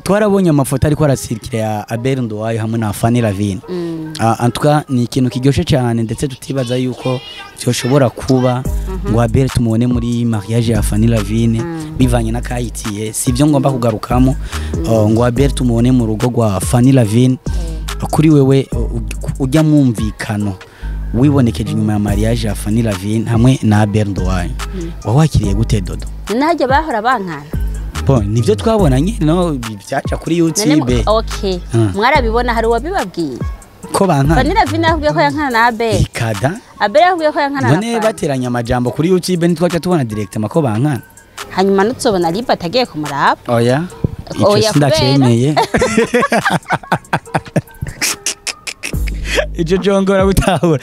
twarabonye amafoto ariko arasirikira ya Abel Nduwayo hamwe na Fanny Lavine. En tout cas ni ikintu kiryoshe cyane ndetse tutibaza yuko cyoshobora kuba ngo Abel tumubone muri mariage ya Fanny Lavine bivanye na kayitiye sivyo ngomba kugarukamo ngo Abel tumubone mu rugo rwa Fanny Lavine. Kuri wewe ujya mwumvikano wibonekeje nyuma ya mariage ya Fanny Lavine hamwe na Abel Nduwayo wawakiriye gute Dodo? Najye bahora bankana nivyo twabonanye no byaca kuri YouTube. Okay. Mwarabibona hari wabibabwiye ko bankana. Fanny Lavine yakubwiye ko yankana na Abel. Ikada. Abel yakubwiye ko yankana na Fanny. None bateranya amajambo kuri YouTube ntitwaca tubona direct mako bankana. Hanyuma nutsobona liba tagiye kumuraba. Oya. Icyo sindacemeye. Ijo chongora gutahura.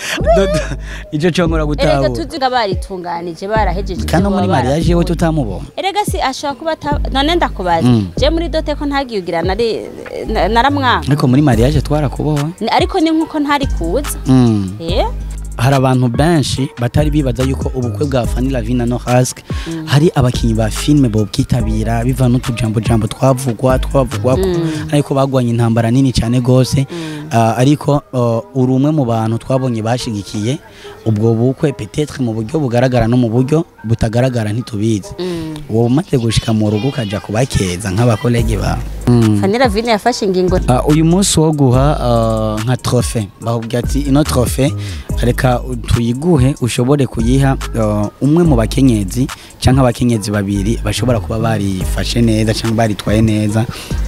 Ijo chongora gutahura. Erega tuziga baritunganije barahejeje. Kano muri mariage yewe tutamubona. Erega si ashaka kuba none ndakubaza. Je muri dote ko ntagiyugira naramwanga. Ariko muri mariage twarakuboha. Ariko ni nkuko ntari kuza. Hari abantu benshi batari bibaza yuko ubukwe bwa Fanny Lavine na Norasque hari abakinyi ba filme bo bwitabira biva no tujambo twavugwa ariko bagwanye intambara nini cyane gose. Ariko uri umwe mu bantu twabonye bashigikiye ubwo bukwe peut-être mu buryo bugaragara no mu buryo butagaragara ntitubizi. Wowe umaze gushika mu rugo kaja kubakeza nk'abakolege ba Fanny Lavine yafashe ingingo uyu munsi wo guha nka trophée bahubwiye ati ino trophée reka tuyiguhe ushobore kuyiha umwe mu bakenyezi cyangwa abakenyezi babiri bashobora kuba barifashe neza cyangwa baritwaye neza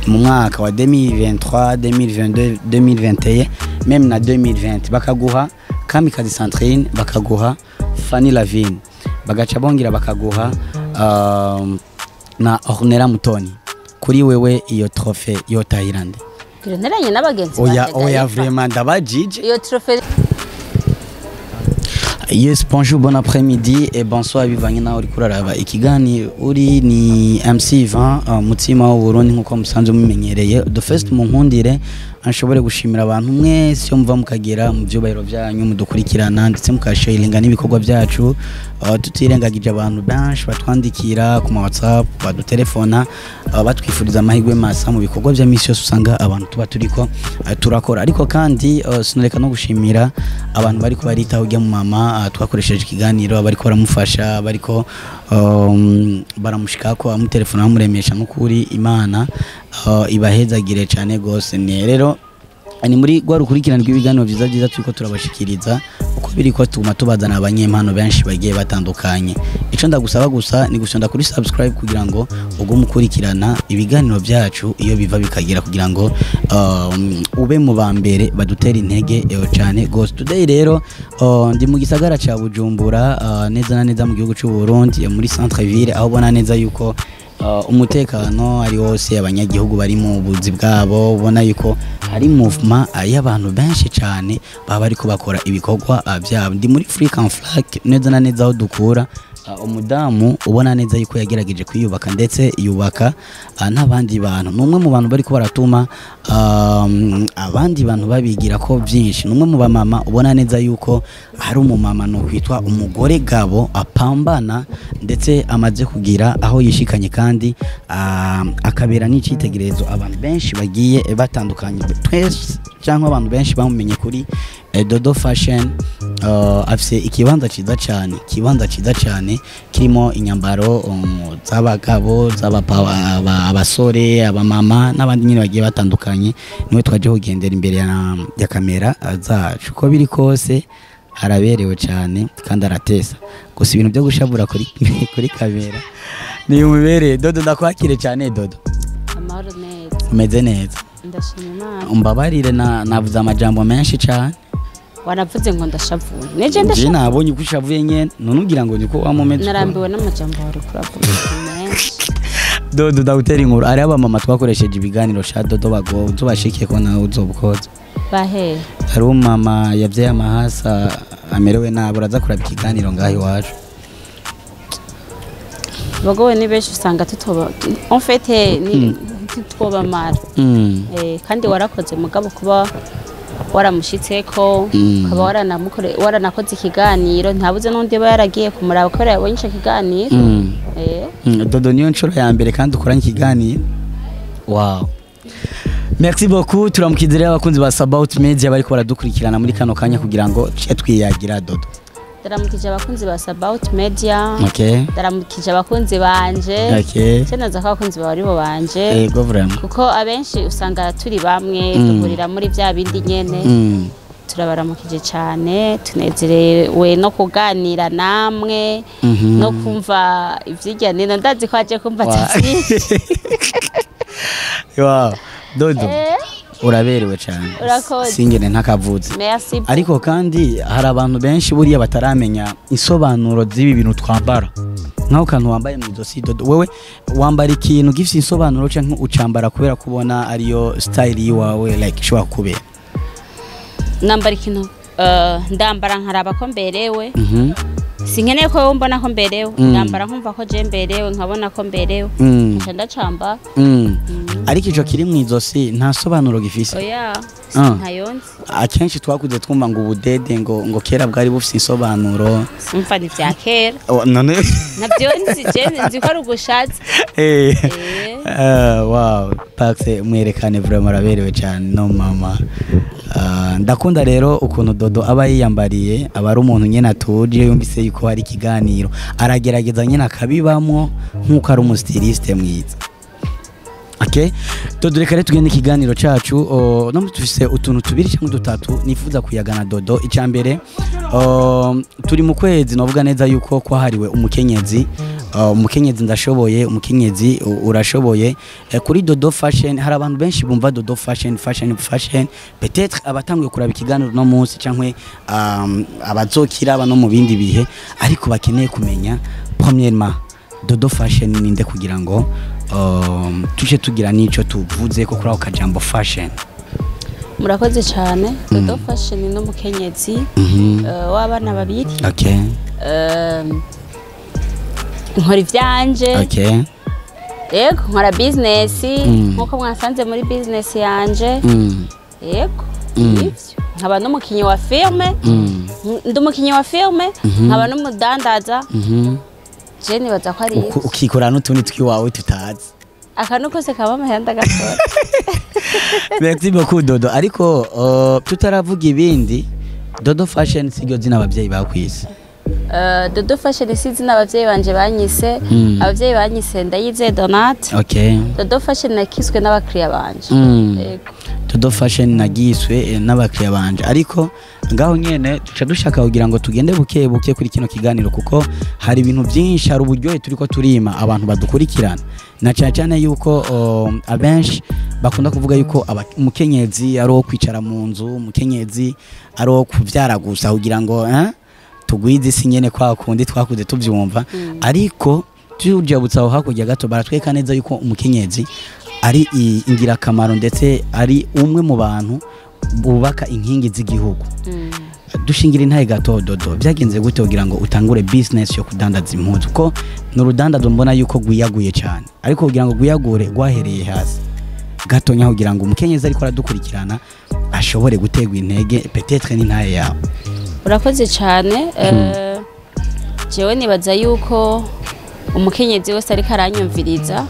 mu mwaka wa 2023 2022 2021 même na 2020 bakaguha Kamikazi Centrine bakaguha Fanny Lavine bagaca bongira bakaguha na Ornella Mutoni. Kuri wewe iyo trophée yo Thailand Neranye n'abagenzi oya vraiment ndabajije iyo trophée. Yes, bonjour, bon après-midi et bonsoir bivanye naho uri kuraraba ikigani uri ni MC20 mutima w'Uburundi nkuko musanzwe mumenyereye. The first mu nkundire anshobore gushimira abantu mwese mva mukagera mu byubahiro byanyu mudukurikirana ndetse mukasharinga n'ibikorwa byacu. Tutirengagije abantu benshi batwandikira ku WhatsApp badutelefona batwifuriza amahirwe masa mu bikorwa bya misi yose usanga abantu tuba turiko turakora. Ariko kandi sinureka no gushimira abantu bariko baritaho ujya mu mama twakoresheje ikiganiro bariko baramufasha bariko baramushikako amutelefona bamuremesha n'ukuri Imana ibahezagire cyane gose. Rero ani muri gwa rukurikirana rw'ibiganiro byiza turiko turabashikiriza uko biriko tuma tubazana abanyempano benshi bagiye batandukanye. Ico ndagusaba gusa ni gusonda kuri subscribe kugira ngo ubwo mukurikirana ibiganiro byacu iyo biva bikagira kugira ngo ube mu bambere badutera intege cyane gose. Today rero ndi mu gisagara ca Bujumbura neza na neza mu gihugu cy'u Burundi muri centre ville aho bona neza yuko umutekano ari wose abanyagihugu bari mu buzi bwabo ubona yuko hari movement y'abantu benshi cyane baba ariko bakora ibikorwa byabo. Ndi muri Free Can Flag neza na neza aho dukura umudamu ubona neza yuko yagerageje kwiyubaka ndetse yubaka n'abandi bantu. Numwe mu bantu bari ko baratuma abandi bantu babigira ko byinshi. Numwe mu bamama ubona neza yuko hari umumama no kwitwa umugore gabo apambana ndetse amaze kugira aho yishikanye kandi akabera n'icitegererezo abantu benshi bagiye batandukanye twese cyangwa abantu benshi bamumenye kuri Dodo Fashion. Afise ikibanza ciza cyane kirimo inyambaro z'abagabo z'abasore abamama n'abandi nyine bagiye batandukanye. Niwe twaje kugendera imbere ya kamera zacu. Ko biri kose araberewe cyane kandi aratesa gusa ibintu byo gushabura kuri kamera ni umubereye. Dodo ndakwakire cyane Dodo. Amahoro neza. Umeze neza? Ndashima. Umbabarire navuze amajambo menshi cyane. Wanavuze ngo ndashavuye. Neje ndashavuye. Nabonye ko ushavuye nyene nonubwira ngo niko wamumeze. Narambiwe n'amajambo wari kuravuga menshi. Dodo dawutera inkuru ari abamama twakoresheje ibiganiro sha Dodo bago uzobashikiye ko nawe uzobukoza. Bahe. Hari umama yavye amahasa amerewe nabi uraza kuraba ikiganiro ngaho iwacu. Bagowe ni benshi usanga tutoba en fait ni tutoba mara. Kandi warakoze mugabo kuba waramushitseko ukaba waranakoze ikiganiro ntabuze n'undi ba yaragiye kumuraba ko yabonye ikiganiro. Dodo niyo nshuro ya mbere kandi ukoranye ikiganiro Wow. Merci beaucoup turamukizire abakunzi ba sabbaoth media bariko baradukurikirana muri kano kanya kugira ngo tuce twiyagira Dodo. Ndaramukije abakunzi ba sabbaoth media. Okay. Ndaramukije abakunzi banje. Okay. Cyenaza ko abakunzi bari bo banje. Yego vraiment. Kuko abenshi usanga turi bamwe duhurira muri bya bindi nyene. Turabaramukije cyane tunezerewe no kuganira namwe no kumva ivyijyane ndazi ko aje kumva tasi. Wow. Dodo. Uraberewe cyane. Singene ntakavuze. Merci. Ariko kandi hari abantu benshi buriya bataramenya insobanuro z'ibi bintu twambara. Nkaho kantu wambaye mu izosi Dodo. Wewe wambara ikintu gifite insobanuro canke ucambara kubera kubona ariyo style yiwawe like shwa kubera. Nambara ikintu ndambara nkaraba ko mberewe. Sinkeneye ko mbona ko mberewe, ndambara nkumva ko je mberewe nkabona ko mberewe. Ndacamba. Ariko ico kiri mu izosi nta sobanuro gifise. Oya, ntayonzi. Akenshi twakuze twumva ngo ubudede ngo kera bwari bufise insobanuro. Umva ni vya kera. None nabyo nzi ko ari ugushatse. Wow, Paxe mwerekane vraiment araberewe cyane no mama. Ndakunda rero ukuntu Dodo aba yiyambariye aba ari umuntu nyene atuje yumvise yuko hari ikiganiro aragerageza nyene akabibamwo nkuko ari umustiliste mwiza. Okay, Dodo reka tugende ikiganiro cacu no tufise utuntu tubiri cyangwa dutatu nifuza kuyagana Dodo. Icambere turi mu kwezi novuga neza yuko kwahariwe umukenyezi. Umukenyezi ndashoboye, umukenyezi urashoboye. Kuri Dodo Fashion hari abantu benshi bumva Dodo Fashion peut-être abatanguye kuraba ikiganiro no munsi cyangwa abazokira aba no mu bindi bihe ariko bakeneye kumenya premièrement Dodo Fashion ninde kugira ngo tuje tugira nico tuvuze ko kuri ako kajambo fashion. Murakoze cyane. Dodo Fashion no mukenyezi w'abana babiri. Okay. Nkora ivyanje. Okay. Yego nkora business nkuko mwasanze muri business yanje. Yego. Ivyo nkaba n'umukinyi wa firme. Ndumukinyi wa firme nkaba n'umudandaza. Je nibaza ko ari ukikora n'utundi twiwawe tutazi. Akanu kose kaba amahenda gakora. Merci beaucoup Dodo. Ariko tutaravuga ibindi Dodo Fashion sigyo zina abavyeyi bakwise. Dodo Fashion sizina abavyeyi banje banyise. Abavyeyi banyise Ndayize Donat. Okay. Dodo Fashion nakiswe n'abakiriya banje. Yego. Dodo Fashion nagiswe n'abakiriya banje ariko ngaho nyene tuca dushaka kugira ngo tugende buke kuri kino kiganiro kuko hari ibintu byinshi hari uburyohe turiko turima abantu badukurikirana na cyane yuko abenshi bakunda kuvuga yuko umukenyezi ari wo kwicara mu nzu, umukenyezi ari wo kuvyara gusa kugira ngo tugwize isi nyene kwa kundi twakuze tuvyumva ariko tujabutsa aho hakurya gato baratweka neza yuko umukenyezi ari ingirakamaro ndetse ari umwe mu bantu bubaka inkingi z'igihugu. Dushingira intaye gato Dodo byagenze gute kugira ngo utangure business yo kudandaza impuzu ko n'urudandazo mbona yuko gwiyaguye cyane ariko kugira ngo gwiyagure gwahereye hasi gato nya kugira ngo umukenyezi ariko aradukurikirana ashobore gutegwa intege peut-être n'intaye yawe. Urakoze cyane. Jewe nibaza yuko umukenyezi wese ariko aranyumviriza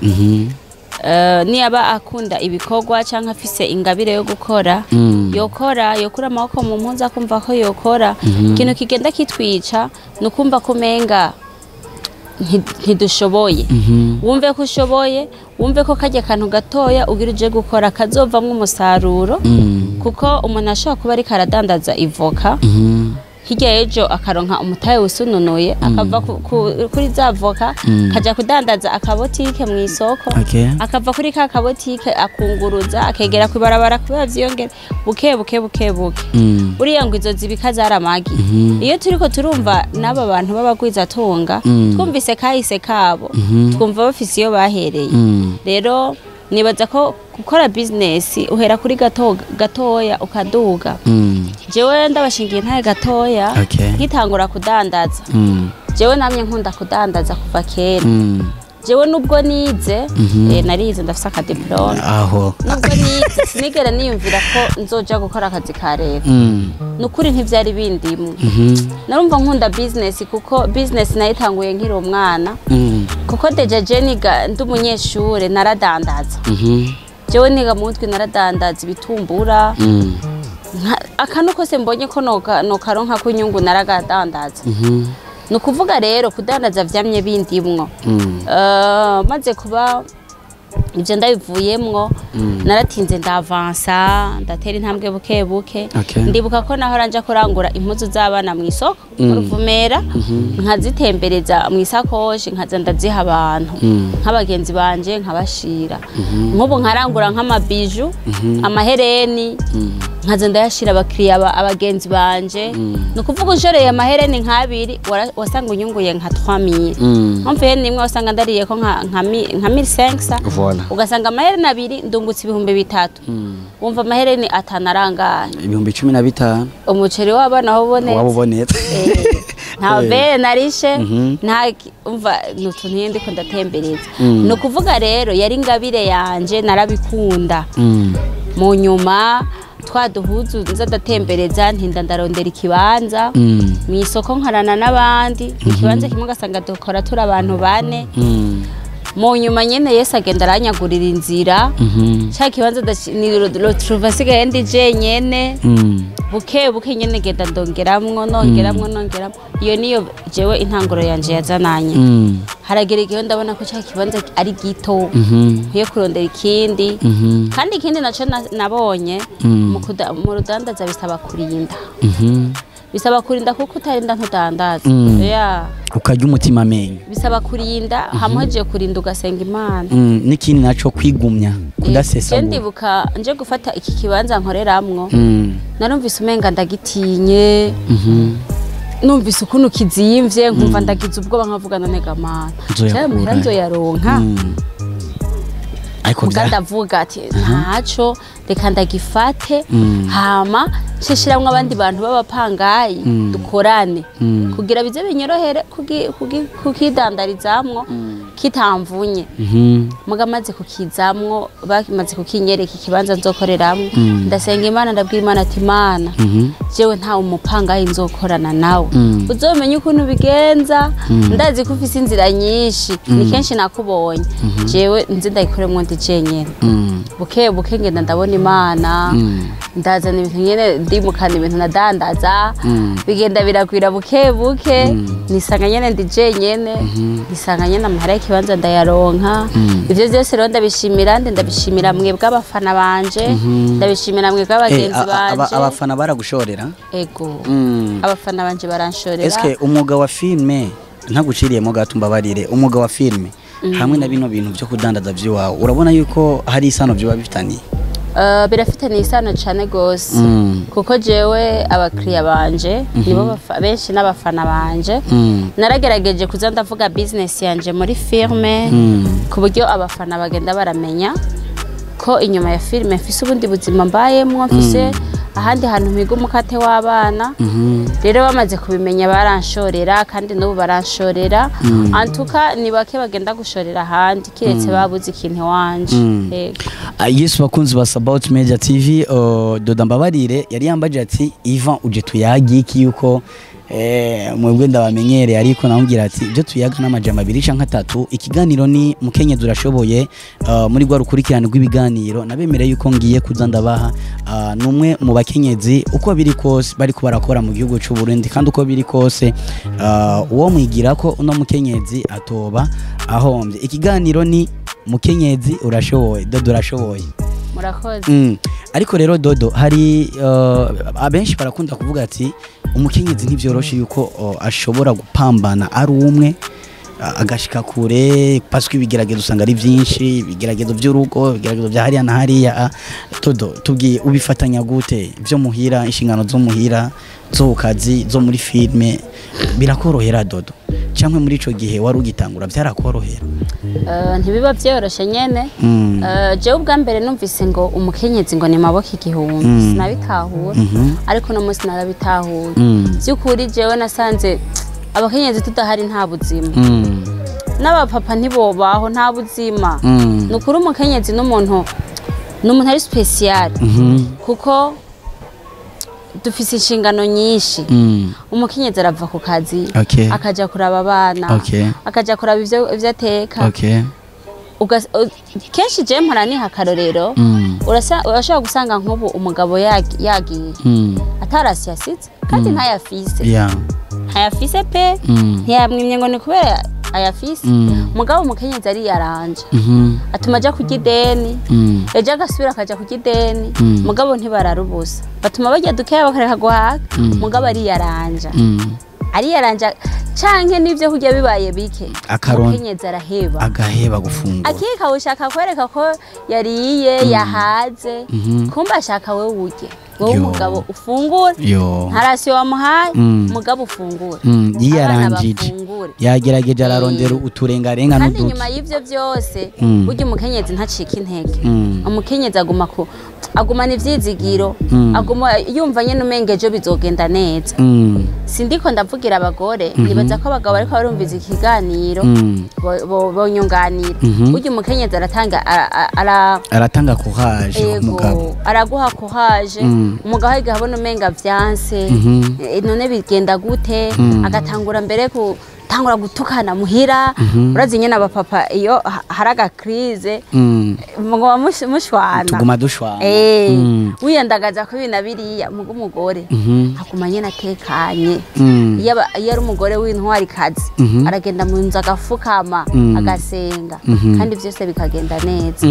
niyaba akunda ibikorwa cyangwa afise ingabire yo gukora yokura amaboko mu mpunzi akumva ko yokora ikintu kigenda kitwica nukumva kumenga ntidushoboye. Wumve ko ushoboye, wumve ko kajya kantu gatoya ugira uje gukora kazovamwe umusaruro kuko umuntu ashobora kuba ariko aradandaza ivoka hirya ejo akaronka umutahe usununuye akava kuri za voka kaja kudandaza akabotike mu isoko akava kuri ka kabotike akunguruza akegera kwibarabara kubera vyongera buke uriya ngo izo zibika zaramagi. Iyo turiko turumva n'aba bantu babagwiza tunga twumvise kahise kabo twumva bafise iyo bahereye. Rero nibaza ko gukora business uhera kuri gatoya ukaduga. Jewe ndabashingiye ntaye gatoya nkitangura kudandaza. Jewe namye nkunda kudandaza kuva kera. Jewe nubwo nize narize ndafise akadiplome. Nubwo nize sinigera niyumvira ko nzoja gukora akazi ka leta. Nukuri ntivyari bindimu. Narumva nkunda business kuko business nayitanguye nkiri umwana. Kuko deja jeniga ndumunyeshure naradandaza. jewe niga mu ndwi naradandaza ibitumbura akantu kose mbonye ko nokaronka ko inyungu naragadandaza nukuvuga rero kudandaza vyamye bindimwo maze kuba ibyo ndabivuyemwo naratinze ndavansa ndatera intambwe buke buke ndibuka ko naho ranja kurangura impuzu z'abana mu isoko uruvumera nkazitembereza mu isakoshi nkaza ndaziha abantu nk'abagenzi banje nkabashira nk'ubu nkarangura nk'amabiju amahereni nkaza ndayashira abakiriya abagenzi banje nukuvuga unshoreye amahereni nk'abiri wasanga unyunguye nka 3000 mpfe nimwe wasanga ndariye ko nka 1500 ugasanga amahereni abiri ndungutse 3000 wumva amahereni atanaranganye 15,000 umuceri w'abana wabonetse nta bere narishe nta umva nutuntu ndiko ndatembereza no kuvuga rero yari ngabire yanje narabikunda mu nyuma twaduhuzu nza ndatembereza ntinda ndarondera ikibanza mu isoko nkarana n'abandi ikibanza kimwe gasanga dukora turi abantu bane mu nyuma nyene Yesu agenda aranyagurira inzira cya kibanza ni retrouver sigaye ndi jenyene buke buke nyene genda ndongeramwo iyo niyo jewe intanguro yanje yazananye haragera igihe ndabona ko cya kibanza ari gito nkwiye kurondera ikindi kandi ikindi naco nabonye mu rudandaza bisaba kurinda kuko utarinda ntudandaza ukarya umutima amenyo bisaba kurinda hamuhejeje kurinda ugasenga Imana n'ikindi naco kwigumya kudasesa ndibuka nje gufata iki kibanza nkoreramwo narumvise umenga ndagitinye numvise ukuntu kizimvye nkumva ndagize ubwoba nkavugana nega Mana cyamira nzoyaronka ndavuga ati ntaco reka ndagifate hama nshishiramwe abandi bantu b'abapangayi dukorane kugira bize binyorohere kukidandarizamwo kitamvunye muga maze kukizamwo bakimaze kukinyereka ikibanza nzokoreramwo ndasenga Imana ndabwira Imana ati Mana jewe nta umupangayi nzokorana nawe uzomenye ukuntu bigenza ndazi ko ufise inzira nyinshi ni kenshi nakubonye jewe nzi ndayikoremwo ndi jenyene buke buke ngenda ndabona Imana ndazana ibintu nyene ndimukana ibintu nadandaza bigenda biragwira buke buke nisanga nyene ndi jenyene nisanga nyene amahera y'ikibanza ndayaronka ivyo vyose rero ndabishimira mwebwe abafana banje ndabishimira mwebwe abagenzi banje abafana baragushorera ego abafana banje baranshorera eske umwuga wa filme ntaguciriyemo gatumba barire umwuga wa filme hamwe na bino bintu byo kudandaza vy'iwawe urabona yuko hari isano byo babifitaniye birafitaniye isano cyane gose kuko jewe abakiriya banje nibo benshi n'abafana banje naragerageje kuza ndavuga business yanje muri filme ku buryo abafana bagenda baramenya ko inyuma ya filme mfise ubundi buzima mbayemwo mfise ahandi hantu mpiga umukate w'abana rero bamaze kubimenya baranshorera kandi n'ubu baranshorera antuka ni bake bagenda gushorera ahandi kiretse babuze ikintu wanje Yesu bakunzi ba Sabbaoth Media TV Doda Mbabarire yari yambaje ati Ivan uje tuyagi iki yuko mwebwe ndabamenyere ariko namubwira ati ibyo tuyaga n'amajambo 2 canke 3 ikiganiro ni mukenyezi urashoboye muri gwa rukurikirana rw'ibiganiro nabemere yuko ngiye kuza ndabaha numwe mu bakenyezi uko biri kose bari ko barakora mu gihugu cy'u Burundi kandi uko biri kose uwo mwigira ko uno mukenyezi atoba ahombye ikiganiro ni mukenyezi urashoboye Dodo urashoboye murakoze ariko rero Dodo hari abenshi barakunda kuvuga ati umukenyezi ntivyoroshe yuko ashobora gupambana ari umwe agashika kure paswe ibigeragezo usanga ari byinshi ibigeragezo by'urugo ibigeragezo bya hariya na hariya Dodo tubwiye ubifatanya gute byo muhira inshingano zo muhira zo kazi zo muri filme birakorohera Dodo cyangwa muri ico gihe wari ugitangura byarakorohera ntibiba byoroshe nyene je ubwa mbere numvise ngo umukenyezi ngo ni maboko igihumbi sinabitahura ariko no munsi narabitahuye byukuri jewe nasanze abakenyezi tudahari nta buzima n'abapapa ntibobaho nta buzima nukuri umukenyezi n'umuntu ari special kuko dufise inshingano nyinshi umukenyezi arava ku kazi akaja kuraba abana akaja kuraba ivyo ateka kenshi je mpora niha akarorero urashobora gusanga nk'ubu umugabo yagiye atarasi yasize kandi ntayafise ntayafise pe ntiyamwimye ngo ni kubera ayafise mugabo umukenyezi ari yaranje atuma aja kurya ideni ejo agasubira akaja kurya ideni mugabo ntibararubusa batuma barya dukeya bakareka guhaga mugabo ari yaranja canke n'ivyo kurya bibaye bike umukenyezi agaheba gufungura akika ushaka kwereka ko yariye yahaze kumba ashaka we urye wowe umugabo ufungura ntarasi wamuhaye umugabo ufungura yiyaranjije yagerageje ararondera uturengarenga n'uduti kandi nyuma y'ivyo vyose burya umukenyezi ntacika intege umukenyezi agumana ivyizigiro aguma yumva nyene umengejo bizogenda neza sindiko ndavugira abagore nibaza ko abagabo bariko barumviza ikiganiro bonyunganira burya umukenyezi aratanga courage umugabo araguha courage umugabo higa habona umenga vyanse none bigenda gute agatangura mbere tangura gutukana muhira urazi nyene abapapa iyo haraga crise ngo mushwana tuguma dushwana wiyandagaza ko ibintu biriya mugo umugore akumanye natekanye iyo ari umugore w'intwari kazi aragenda mu nzu agafukama agasenga kandi byose bikagenda neza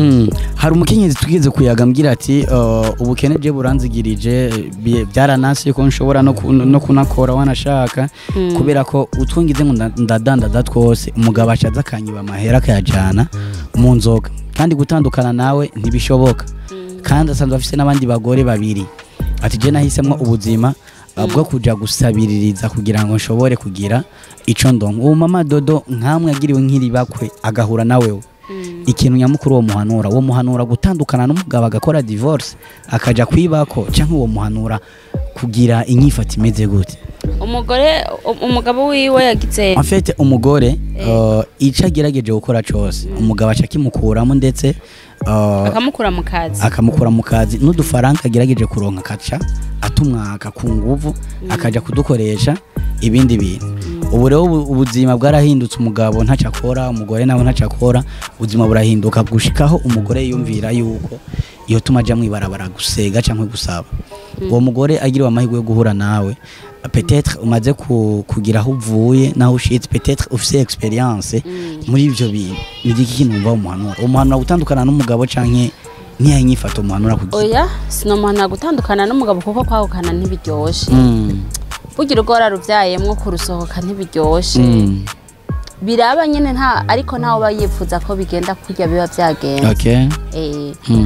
hari umukenyezi tugeze kuyaga mbwira ati ubukene je buranzigirije byaranasi ko nshobora no kunakora wanashaka kubera ko utwungize ngo ndadandaza twose umugabo acaza akanyiba amahera akayajana mu nzoga kandi gutandukana nawe ntibishoboka kandi asanzwe afise n'abandi bagore babiri ati je nahisemwo ubuzima bwo kuja gusabiririza kugira ngo nshobore kugira ico ndongo uwo mama Dodo nkamwe agiriwe nkiri bakwe agahura nawe ikintu nyamukuru wo muhanura gutandukana n'umugabo agakora divorce akaja kwibako canke uwo muhanura kugira inyifata imeze gute umugabo wiwe yagize en fait umugore ica agerageje gukora cyose umugabo aca kimukuramo ndetse akamukura mu kazi n'udufaranga agerageje kuronka akaca atumwaka ku nguvu akaja kudukoresha ibindi bintu ubu rero ubuzima bwarahindutse umugabo ntacakora umugore nawe ntacakora ubuzima burahinduka gushikaho umugore yumvira yuko iyo tumaja mwibarabara gusega canke gusaba uwo mugore agiriwe amahirwe yo guhura nawe peut-être umaze kugira aho uvuye naho ushitse peut-être ufise experience muri ivyo bintu nigiki kintu umva umuhanura gutandukana n'umugabo canke ntiyanyifato umuhanura kugira oya sinomuhanura gutandukana n'umugabo kuko kwahukana ntibiryoshe bugira ugora ruvyayemwo kurusohoka ntibiryoshe biraba nyene ariko ntawo bayifuza ko bigenda kurya biba vyagenda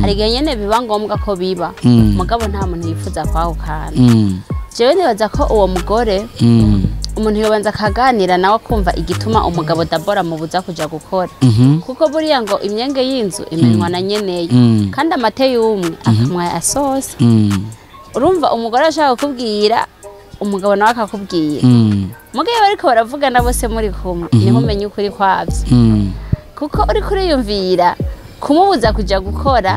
hari igihe nyene biba ngombwa ko biba mugabo nta muntu yifuza kwahukana jewe nibaza ko uwo mugore umuntu yobanza akaganira nawe akumva igituma umugabo dabora mubuza kuja gukora kuko buriya ngo imyenge y'inzu imenwa na nyeneye kandi amate y'umwe akamwa asose urumva umugore ashaka kukubwira umugabo nawe akakubwira mugihe bariko baravugana bose muri kumwe niho umenye ukuri kwavyo kuko uri kuriyumvira kumubuza kuja gukora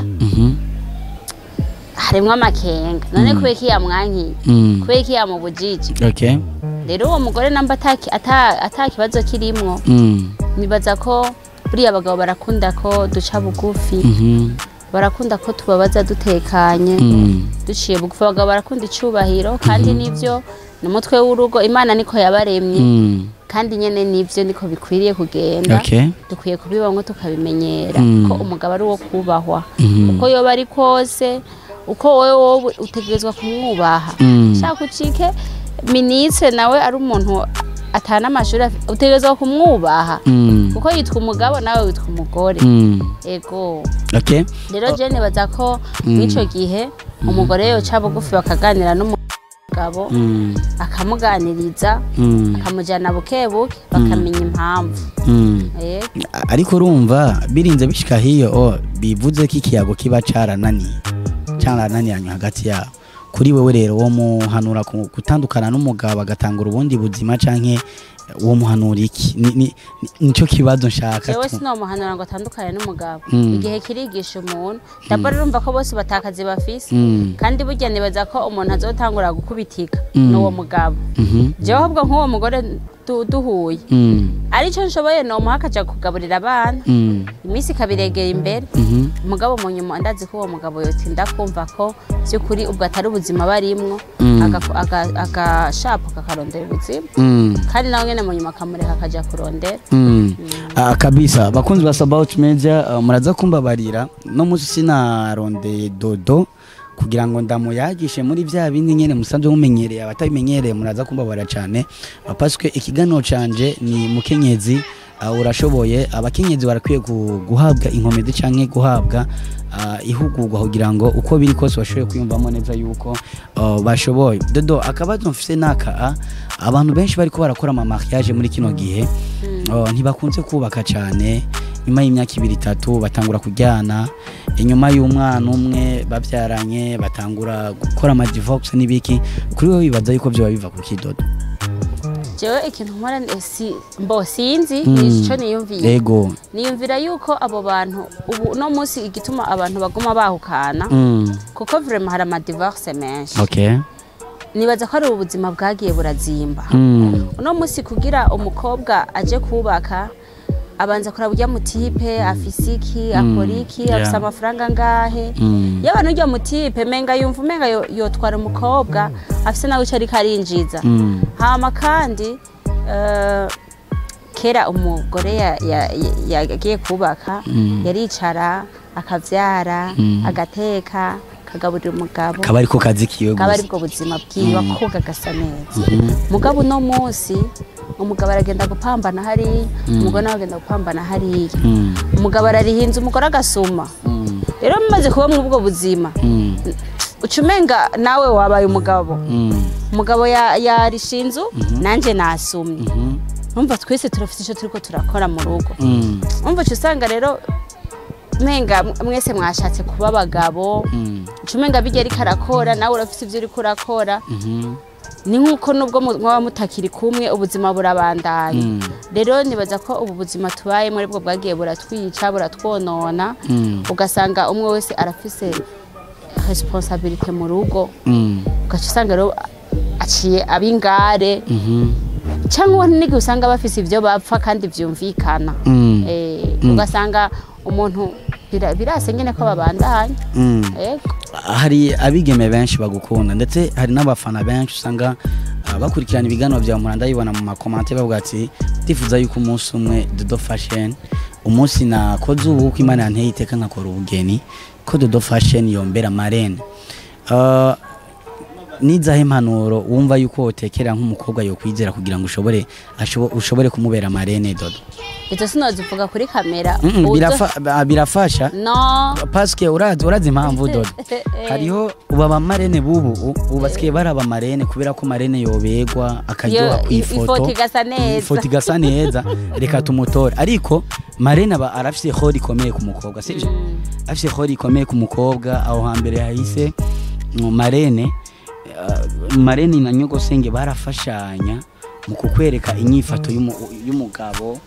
harimwo amakenga none kubeki yamwankiye kubeki yamubujije rero uwo mugore namba atakibazo kirimwo nibaza ko buriya abagabo barakunda ko duca bugufi barakunda ko tubabaza dutekanye duciye bugufi abagabo barakunda icubahiro kandi nivyo n'umutwe w'urugo Imana niko yabaremye kandi nyene nivyo niko bikwiriye kugenda dukwiye kubibamwe tukabimenyera ko umugabo ari wo kubahwa uko yoba ari kose uko wowe utegerezwa kumwubaha shaka ucike ministre nawe ari umuntu atana amashuri utegerezwa kumwubaha kuko yitwa umugabo nawe witwa umugore ego rero je nibaza ko mwico gihe umugore yoca bugufi bakaganira n'umugabo akamuganiriza akamujana bukebuke bakamenya impamvu ariko urumva birinze bishika hiyo bivuze ko ikiyago kiba carananiranye hagati yabo kuri wewe rero wo muhanura gutandukana n'umugabo agatangura ubundi buzima canke wo muhanura iki nico kibazo nshaka jewe sino muhanura ngo atandukane n'umugabo igihe kirigisha umuntu dabara urumva ko bose batakazi bafise kandi burya nibaza ko umuntu azotangura gukubitika n'uwo mugabo jewe ahubwo nk'uwo mugore duhuye arico nshoboye nomuha akaja kugaburira abana iminsi ikabiregera imbere umugabo mu nyuma ndazi ko uwo mugabo yotinda kumva ko by'ukuri ubwo atari ubuzima barimwo agashapo kakarondera ubuzima kandi nawe nyene mu nyuma akamureka akaja kurondera kabisa bakunzi ba sabbaoth media muraza kumbabarira no musi sinarondeye dodo kugira ngo ndamuyagishe muri vya bindi nyene musanzwe mumenyereye abatabimenyereye muraza kumbabara cyane parce que ikiganiro canje ni mukenyezi urashoboye abakenyezi barakwiye guhabwa inkomezi canke guhabwa ihugurwa kugira ngo uko biri kose bashoboye kwiyumvamo neza yuko bashoboye dodo akabazo mfise naka abantu benshi bariko barakora ama mariage muri kino gihe ntibakunze kubaka cyane nyuma y'imyaka 2-3 batangura kujyana inyuma y'umwana umwe bavyaranye batangura gukora ama divorce nibiki kuri wowe bibaza yuko byo biva ku kidodo jewe ikintu nkora sinzi nico niyumviye yego niyumvira yuko abo bantu ubu no munsi igituma abantu baguma bahukana kuko vraiment hari ama divorce menshi okay nibaza ko ari ubuzima bwagiye burazimba uno munsi kugira umukobwa aje kubaka abanza kurabujya mutipe afisiki akoriki afisa amafaranga ngahe y'abantu ujya mutipe menga yumva menga yotwara umukobwa afise nawe cari karinjiza hama kandi kera umugore yagiye kubaka yaricara akavyara agateka kagaburira umugabo kabari ko kazi kiwe gusa kabari bwo buzima bwiwe koga gasa neza mugabo no munsi umugabo aragenda gupambana hari umugore nawe agenda gupambana hari umugabo ararihinze umugore agasuma rero mumaze kuba mu bwo buzima ucumenga nawe wabaye umugabo yarishinzu nanje nasumye umva twese turafite ico turiko turakora mu rugo umva usanga rero menga mwese mwashatse kuba abagabo ucumenga bijya ari karakora nawe urafite ivyo uri kurakora ni nkuko nubwo mwaba mutakiri kumwe ubuzima burabandanya rero nibaza ko ubu buzima tubaye muri bwo bwagiye buratwica buratwonona ugasanga umwe wese arafise responsabilité mu rugo ugaca usanga rero aciye abingare cyangwa nigi usanga bafise ivyo bapfa kandi vyumvikana ugasanga umuntu birase ngene ko babandanya hari abigeme benshi bagukunda ndetse hari n'abafana benshi usanga bakurikirana ibiganiro bya Muranda yibona mu makomante bavuga ati tifuza yuko umunsi umwe Dodo Fashion umunsi nakoze ubuko Imana yanteye iteka nkakora ubugeni ko Dodo Fashion yombera marene nizahe impanuro wumva yuko utekera nk'umukobwa yo kwizera kugira ngo ushobore kumubera marene Dodo ito sinozivuga kuri kamera birafasha no parce que urazi impamvu Dodo hariho ubaba marene bubu ubasikiye baraba marene kubera ko marene yobegwa akaryoha kwifoto ifoto igasa neza reka tumutore ariko marene aba arafise hori ikomeye ku mukobwa sivyo afise hori ikomeye ku mukobwa aho hambere yahise marene na nyogosenge barafashanya mu kukwereka inyifato y'umugabo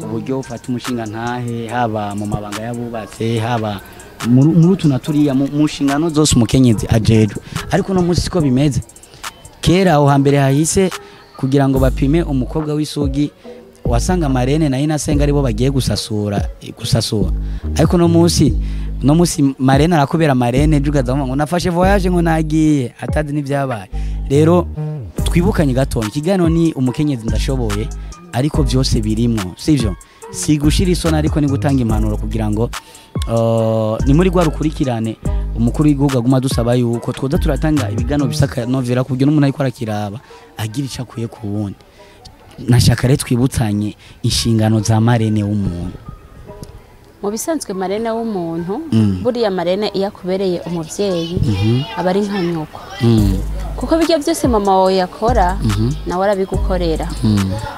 uburyo ufata umushinga ntahe haba mu mabanga yabubatse haba muri tunaturiya mu nshingano zose umukenyezi ajejwe ariko no munsi ko bimeze kera aho hambere hahise kugira ngo bapime umukobwa w'isugi wasanga marene na inasenga aribo bagiye gusasura ariko no munsi marene arakubera marene jugaza ngo nafashe voyage ngo nagiye atazi n'ivyabaye rero twibukanye gatonye ikiganiro ni umukenyezi ndashoboye ariko byose birimo sivyo sigushira isona ariko ni gutanga impanuro kugira ngo ni muri gwa rukurikirane umukuru w'igihugu aguma dusaba yuko twoza turatanga ibiganiro bisaka novera kugira n'umuntu ariko arakiraba agira icakuye ku wundi nashaka rero twibutsanye inshingano za marene w'umuntu mu bisanzwe marene w'umuntu buriya marene iyakubereye umuvyeyi aba ari nka nyoko kuko bijya byose mama wawe yakora nawe arabigukorera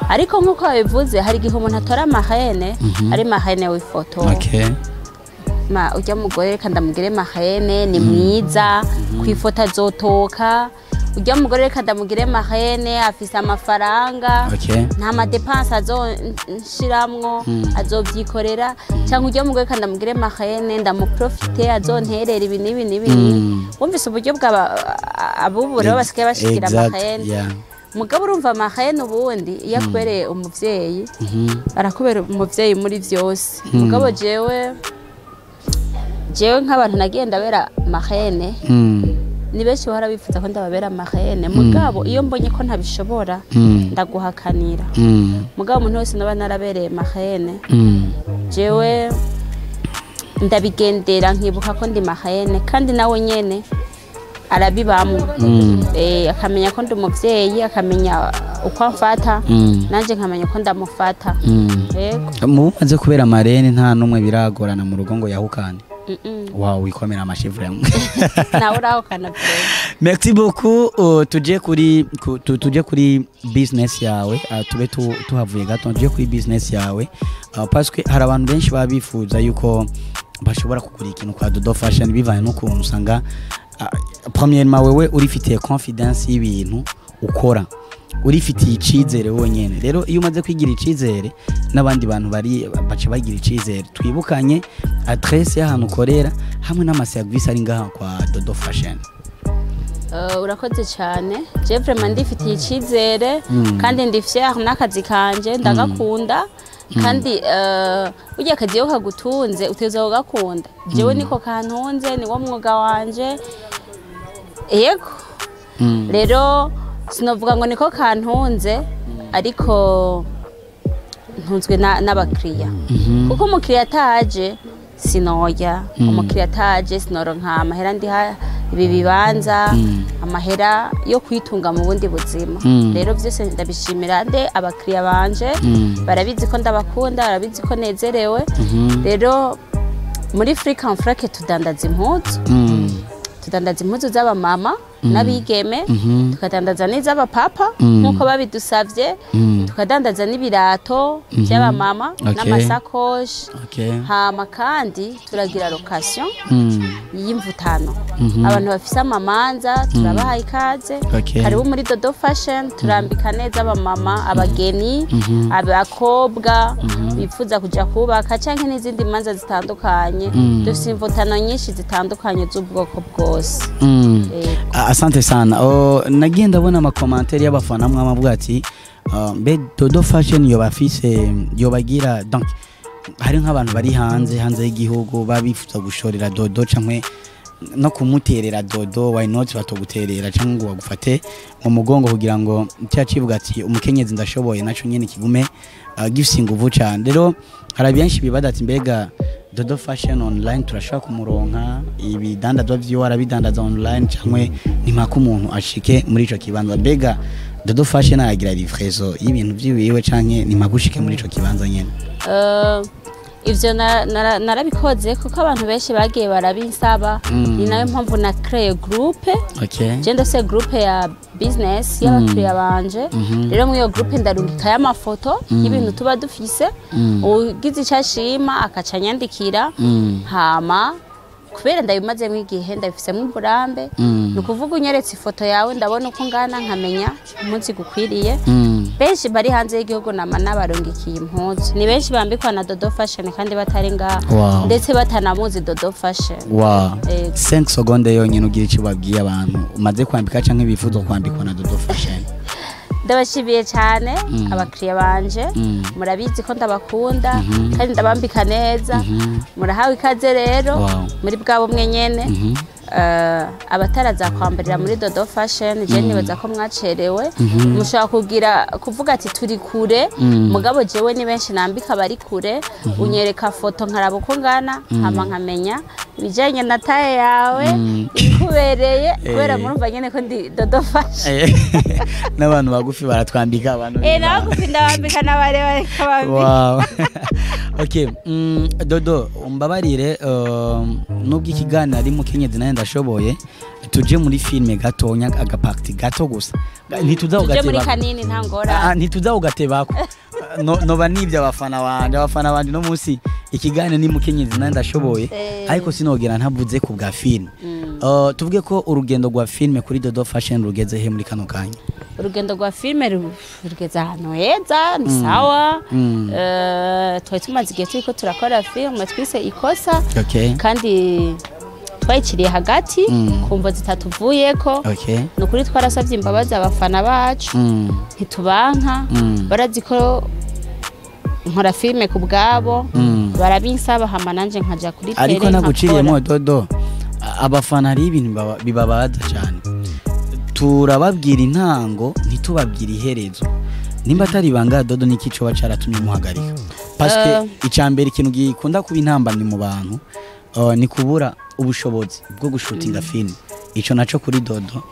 ariko nkuko babivuze hari igihe umuntu atora amahene ari mahene w'ifoto ujya mugore reka ndamugire mahene ni mwiza kwifoto azotoka ujya mugore reka ndamugire mahene afise amafaranga nta madepanse azonshiramwo azovyikorera cyangwa ujya mugore reka ndamugire mahene ndamuprofite azonterera ibi n'ibi wumvise uburyo bw'aba abubu rero basigaye bashikira mahene mugabo urumva mahene ubundi iyo akubereye umuvyeyi arakubera umuvyeyi muri vyose mugabo jewe nk'abantu nagenda bera mahene ni benshi bahora bifuza ko ndababera mahene mugabo iyo mbonye ko ntabishobora ndaguhakanira mugabo umuntu wese naba narabereye mahene jewe ndabigendera nkibuka ko ndi mahene kandi nawe nyene arabibamwe akamenya ko ndi umuvyeyi akamenya uko amfata nanje nkamenya ko ndamufata yego mumaze kubera marene nta numwe biragorana mu rugo ngo yahukane wow wikomera amashivure nawe urahukana pe merci beaucoup tuje kuri business yawe tube tuhavuye gato tuje kuri business yawe parce que hari abantu benshi babifuza yuko bashobora kugura ikintu kwa Dodo Fashion bivanye n'ukuntu usanga premièrement wewe urifitiye confidence y'ibintu ukora urifitiye icizere wonyene rero iyo umaze kwigira icizere n'abandi bantu bari baca bagira icizere twibukanye adresse y'ahantu ukorera hamwe n'amaservice ari ngaha kwa Dodo Fashion. Urakoze cyane je vraiment ndifitiye icizere kandi ndi fier n'akazi kanje ndagakunda kandi ujya akazi yo kagutunze uteza kugakunda jewe niko kantunze ni wo mwuga wanje yego rero sinovuga ngo niko kantunze ariko ntunzwe n'abakiriya kuko umukiriya ataje sinoya umukiriya ataje sinoronka amahera ndiha ibi bibanza amahera yo kwitunga mu bundi buzima rero byose ndabishimira nde abakiriya banje barabizi ko ndabakunda barabizi ko nezerewe rero muri Free Confrake tudandaza impuzu z'abamama n'abigeme tukadandaza n'iz'abapapa nkuko babidusavye tukadandaza n'ibirato by'abamama n'amasakoshi hama kandi turagira location y'imvutano abantu bafise amamanza turabaha ikaze karibu muri Dodo Fashion turambika neza abamama abageni abakobwa bifuza kuja kubaka canke n'izindi manza zitandukanye dufise imvutano nyinshi zitandukanye z'ubwoko bwose asante sana nagiye ndabona amakomantere y'abafana mwamavuga ati be Dodo Fashion yobagira donc hari nk'abantu bari hanze y'igihugu babifuza gushorera Dodo canke no kumuterera Dodo why not batoguterera canke ngo bagufate mu mugongo kugira ngo cyacivuga ati umukenyezi ndashoboye naco nyene kigume gifise inguvu cyane rero hari benshi bibada ati mbega Dodo Fashion online turashaka kumuronka ibidandazwa vyo arabidandaza online cyangwe nimaka umuntu ashike muri ico kibanza mbega Dodo Fashion aragira livrezo y'ibintu vyiwiwe canke nimagushike muri ico kibanza nyene ivyo narabikoze kuko abantu benshi bagiye barabinsaba ni nayo mpamvu na crée groupe je ndose groupe ya business y'abakiriya banje rero mu iyo groupe ndarungika y'amafoto y'ibintu tuba dufise ugize icashima akacanyandikira hama kubera ndabimaze mu igihe ndabifise mu burambe nukuvuga unyeretse ifoto yawe ndabona uko ngana nkamenya umunsi gukwiriye benshi bari hanze y'igihugu n'abarongikiye impuzu ni benshi bambikwa na Dodo Fashion kandi batari ngaha ndetse batanamuzi Dodo Fashion 5 secondes yonyine ugira icyo babwiye abantu umaze kwambika canke bifuza kwambikwa na Dodo Fashion. Ndabashibiye cyane abakiriya banje murabizi ko ndabakunda kandi ndabambika neza murahawe ikaze rero muri Bwabo mwenyene abataraza kwambarira muri Dodo Fashion je nibaza ko mwacerewe mushaka kuvuga ati turi kure mugabo jewe ni benshi nambika bari kure unyereka foto nkaraba uko ngana hama nkamenya bijanye na taye yawe ikubereye kubera murumva nyene ko ndi Dodo Fashion n'abantu bagufi baratwambika abantu nagufi ndabambika n'abarebare kabambi wow okay Dodo umbabarire nubwo ikiganiro ari mu Kenyezi naye ndashoboye tuje muri filme gatonya agaparti gato gusa tuje muri kanini ntangora ntituza ugatebako no banivya abafana bandi no munsi ikiganiro ni mu Kenyezi naye ndashoboye ariko sinogera ntavuze ku bwa filme tuvuge ko urugendo rwa filme kuri Dodo Fashion rugeze he muri kano kanya urugendo rwa filme rugeze ahantu heza ni sawa twari tumaze igihe turiko turakora filme twise ikosa kandi twayiciriye hagati kumva zitatuvuyeko okay nukuri twarasavye imbabazi abafana bacu ntitubanka barazi ko nkora filme ku Bwabo barabinsaba hama nanje nkaja kuri tele ariko naguciriyemo dodo abafana ari ibintu bibabaza cyane turababwira intango ntitubabwira iherezo nimba atari banga dodo nikico bacaratumye muhagarika parce que icambere ikintu gikunda kuba intambamye mu bantu ni kubura ubushobozi bwo gushutinga film ico naco kuri dodo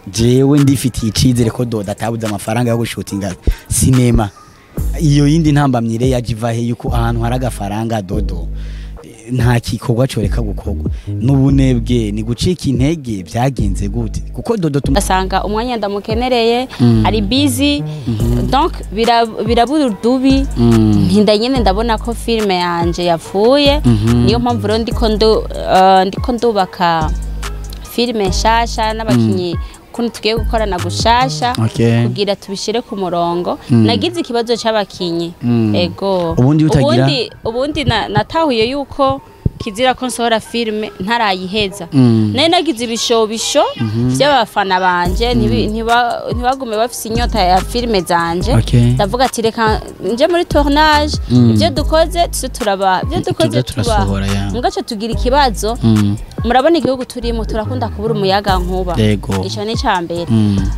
jewe ndifitiye icizere ko dodo atabuze amafaranga yo gushutinga cinema iyo yindi ntambamyire yajivahe yuko ahantu hari agafaranga dodo nta kikorwa coreka gukorwa n'ubunebwe ni gucika intege byagenze gute kuko dodo asanga umwanya ndamukenereye ari busy donc birabura udubi ntinda nyene ndabona ko filme yanje yapfuye niyo mpamvu rero ndiko ndubaka filme nshasha n'abakinyi kuntu tugiye gukorana gushasha kugira tubishire ku murongo nagize ikibazo c'abakinyi ego ubundi natahuye yuko kizira ko nsohora filme ntarayiheza nari nagize ibishobisho by'abafana banje ntibagume bafise inyota ya filme zanje ndavuga ati reka nje muri tournage ibyo dukoze turaba ibyo dukoze turasohora mugace tugira ikibazo murabona igihugu turimo turakunda kubura umuyaga nkuba ico ni cambere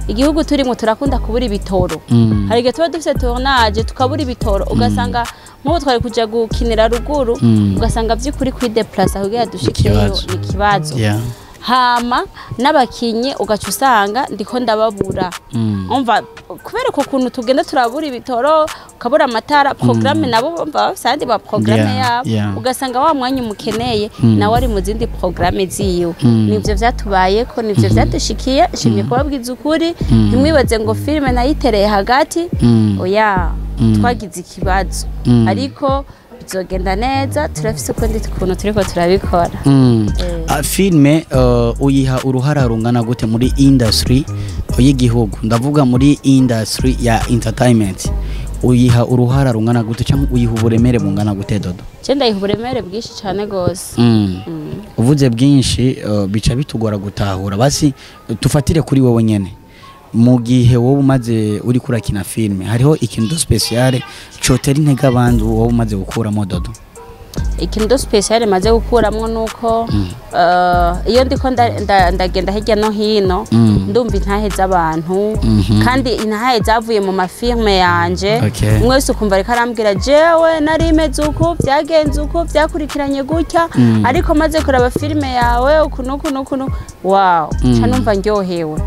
igihugu turimo turakunda kubura ibitoro hari igihe tuba dufise tournage tukabura ibitoro ugasanga nk'ubu twari kuja gukinira ruguru ugasanga vy'ukuri kwideplace kugira dushikeyo ni kibazo hama n'abakinyi ugaca usanga ndiko ndababura umva kubera ko kuntu tugenda turabura ibitoro ukabura amatara programme nabo bumva sandi ba programme yabo ugasanga wa mwanya umukeneye nawe ari mu zindi programme ziyo nivyo vyatubaye ko nivyo vyadushikiye shimye kubabwiza ukuri ntimwibaze ngo filme nayitereye hagati oya twagize ikibazo ariko bizogenda neza turafise ukundi kuntu turiko turabikora filme uyiha uruhara rungana gute muri industry y'igihugu ndavuga muri industry ya entertainment uyiha uruhara rungana gute cyangwa uyiha uburemere bungana gute dodo ndayiha uburemere bwinshi cyane gose uvuze bwinshi bica bitugora gutahura basi tufatire kuri wowe nyene mu gihe wowe umaze uri kurakina filme hariho ikintu special cotera intege abantu wowe umaze gukuramo dodo ikintu special maze gukuramwo nuko iyo ndiko ndagenda hirya no hino ndumva intaheza abantu kandi intahe zavuye mu mafilme yanje mwese ukumva reka arambwira jewe narimeze uko byagenze uko byakurikiranye gutya ariko maze kuraba filme yawe ukunuku wow canumva ndyohewe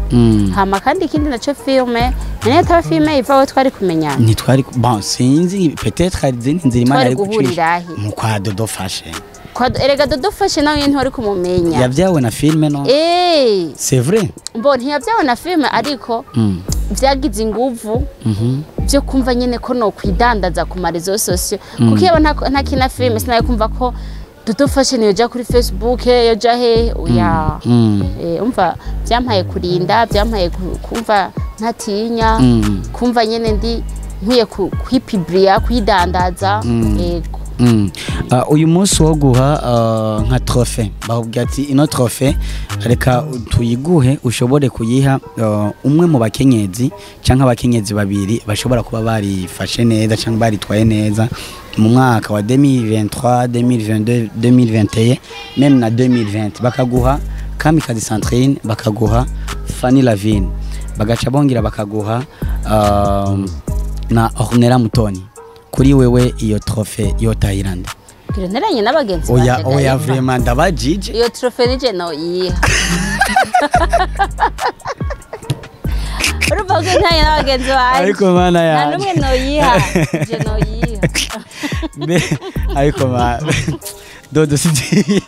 hama kandi ikindi naco filme nene ta filme ivaho twari kumenyana ntitwari bon sinzi peut-être hari zindi nzirima ari guhurira mu kwa dodo fashe erega dodo fashe nawe ntwari kumumenya yavyawe na filme no c'est vrai bon ntiyavyawe na filme ariko vyagize inguvu byo kumva nyene ko no kwidandaza ku marezo sosio kuko yaba nta kina filme sinaye kumva ko dodo fashe niyo ja kuri Facebook yo ja he oya umva byampaye kurinda byampaye kumva ntatinya kumva nyene ndi nkwiye kwipibria kwidandaza ego uyu munsi wo guha nka trophée bahubwira ati ino trophée reka tuyiguhe ushobore kuyiha umwe mu bakenyezi cyangwa abakenyezi babiri bashobora kuba barifashe neza cyangwa baritwaye neza mu mwaka wa 2023 2022 2021 même na 2020 bakaguha Kamikazi Centrine bakaguha Fanny Lavine bagaca bongira bakaguha na Ornella Mutoni kuri wewe iyo trophée yo Thailand kireneranye n'abagenzi oya vraiment ndabajije iyo trophée nije no yiha uruvuga ntanye n'abagenzi baje ariko mana ya nta numwe no yiha je no yiha ariko dodo sinzi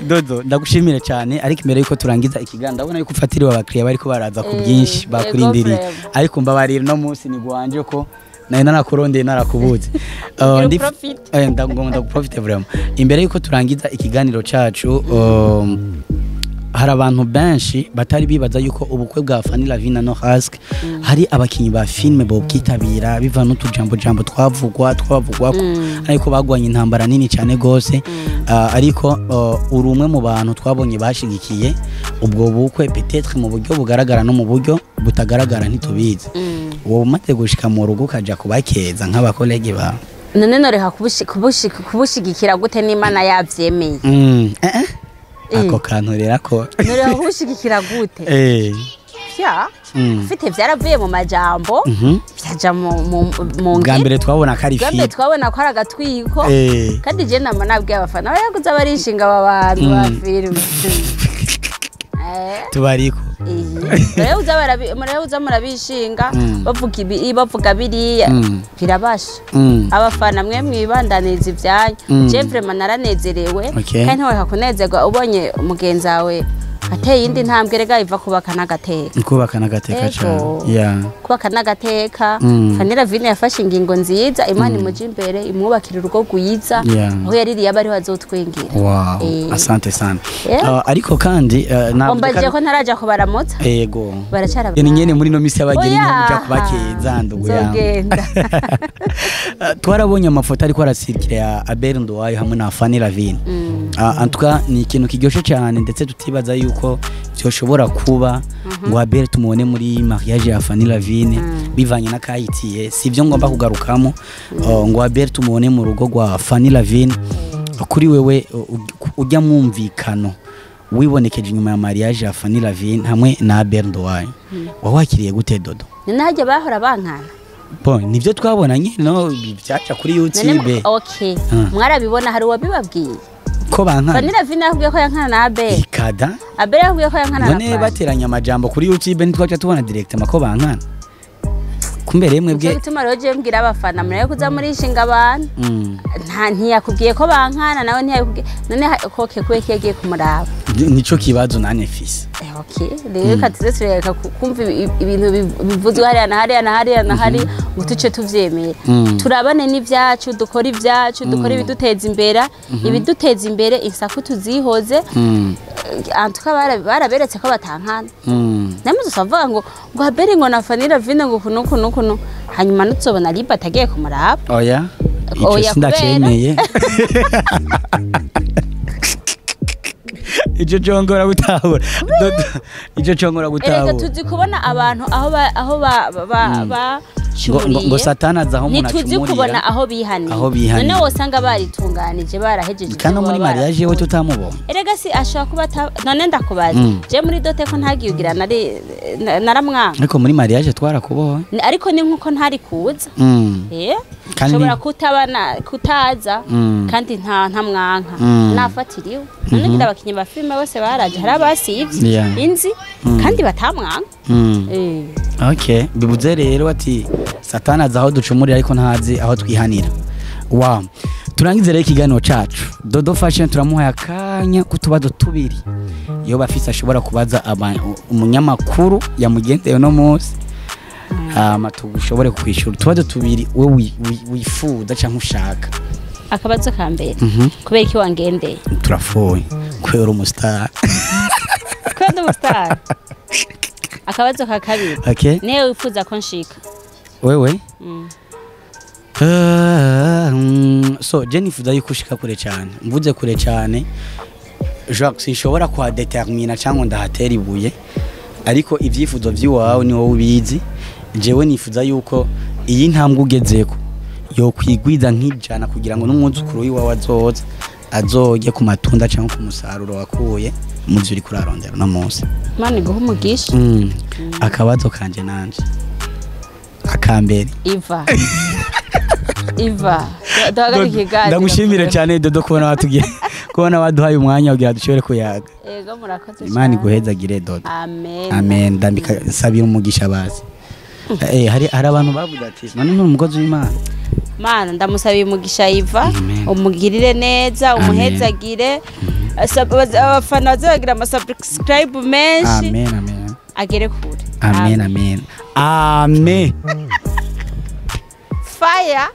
dodo ndagushimira cyane ariko imbere yuko turangiza ikiganiro ndabona yuko ufatiriwe abakiriya bariko baraza ku bwinshi bakurindiriye ariko mbabarira no munsi ni gwanje ko naye narakurondeye narakubuze ndagomba guprofite vraiment imbere yuko turangiza ikiganiro cacu hari abantu benshi batari bibaza yuko ubukwe bwa Fanny Lavine na Norasque hari abakinyi ba filme bo bwitabira biva n'utujambo twavugwa ariko bagwanye intambara nini cyane gose ariko uri umwe mu bantu twabonye bashigikiye ubwo bukwe peut-être mu buryo bugaragara no mu buryo butagaragara ntitubizi uwo umaze gushika mu rugo kaja kubakeza nk'abakolege ba none noreha kubushigikira gute n'Imana yavyemeye ako kantu rero ko noreha kubushigikira gute ya fite vyaravuye mu majambo byaja mu bwa mbere twabona ko ari fi twabona ko ari agatwiko kandi je nama nabwiye abafana bayaguza barishinga abantu ba filime tubariko mureuza murabishinga bavuga biriya birabasha abafana mwe mwibandaniza ivyanyu je vraiment naranezerewe kandi ntawe hakunezerwa ubonye umugenzi wawe ateye indi ntambwe rega iva kubaka n'agateka kubaka n'agateka Fanny Lavine yafashe ingingo nziza Imana imuje imbere imwubakira urugo rwiza aho yaririye abari bazotwengira asante sana ariko kandi ombaje ko ntaraja kubaramutsa yego baracara nyene muri no misi abageni nyamuja kubakeza ndugo yangu twarabonye amafoto ariko arasirikira ya Abel Nduwayo hamwe na Fanny Lavine en tout cas ni ikintu kiryoshe cyane ndetse tutibaza yuko byoshobora kuba ngo Abel tumubone muri mariage ya Fanny Lavine bivanye na kayitiye sivyo ngomba kugarukamo ngo Abel tumubone mu rugo rwa Fanny Lavine kuri wewe ujya mwumvikano wibonekeje nyuma ya mariage ya Fanny Lavine hamwe na Abel Nduwayo wawakiriye gute Dodo ninaje bahora bankana nivyo twabonanye no byaca kuri YouTube okay mwarabibona hari wabibabwiye ko bankana Fanny Lavine yavuye ko yankana na Abel ikada Abel yavuye ko yankana na none bateranya amajambo kuri YouTube ntitwaca tubona direct mako bankana kumbere mwebwe bituma roje mbwira abafana muraye kuza muri ishinga abantu ntiyakubwiye ko bankana nawe ntiyakubwiye none koke kwekeye kumuraba nico kibazo nane fisi okay rero katize tureka kumva ibintu bivuzwe hariya na hari utuce tuvyemera turabane n'ivyacu dukora ivyacu dukora ibiduteza imbere isaku tuzihoze antuka baraberetse ko batankana namwe tusavuga ngo Abel ngo na Fanny Lavine ngo kuno hanyuma nutsobona liba atagiye kumuraba oya ico sindacemeye ico jongora gutahura ico jongora gutahura tuzi kubona abantu aho ba ngo satana zaho umuntu acumurira nituzi kubona aho bihaniye none wosanga baritunganije barahejeje kandi muri mariage yewe tutamubona erega si ashaka kuba none ndakubaza je muri dote ko ntagiyugira naramwanga ariko muri mariage twarakubonye ariko ni nkuko ntari kuza shobora kutaza kandi nta mwanka nafatiriwe none ngira abakinyi ba filime bose baraje hari abasivye inzi kandi batamwanka okay bibuze rero ati satana zaho ducumurira ariko ntazi aho twihanira turangize rero ikiganiro cacu Dodo Fashion turamuhaye akanya kutubazo tubiri iyo bafise ashobora kubaza umunyamakuru yamugendeye no munsi tugushobore kwishura tubazo tubiri we wifuza canke ushaka akabazo ka mbere kubera iki wangendeye turafoye kwera umustar kwera umustar akabazo ka kabiri niwe wifuza ko nshika wewe so Jennifer yuko ushika kure cyane mvuze kure cyane Jacques sinshobora kwa determina cyangwa ndahatera ibuye ariko ivyifuzo vyiwawe ni wowe ubizi jewe nifuza yuko iyi ntambwe ugezeko yo kwigwiza nk'ijana kugira ngo n'umwuzukuru wiwawe azoge ku matunda cyangwa ku musaruro wakuye muzi uri kurarondera no munsi Imana iguha umugisha akabazo kanje nanje akambere Iva ndagushimire cyane Dodo kubona waduhaye umwanya kugira dushobore kuyaga yego murakoze Imana iguhezagire Dodo amen ndambika sabira umugisha bazi hari abantu bavuga ati none n'umugozi w'Imana Mana ndamusabiye umugisha Iva umugirire neza umuhezagire abafana bazagira subscribe menshi amen agere kure amen fire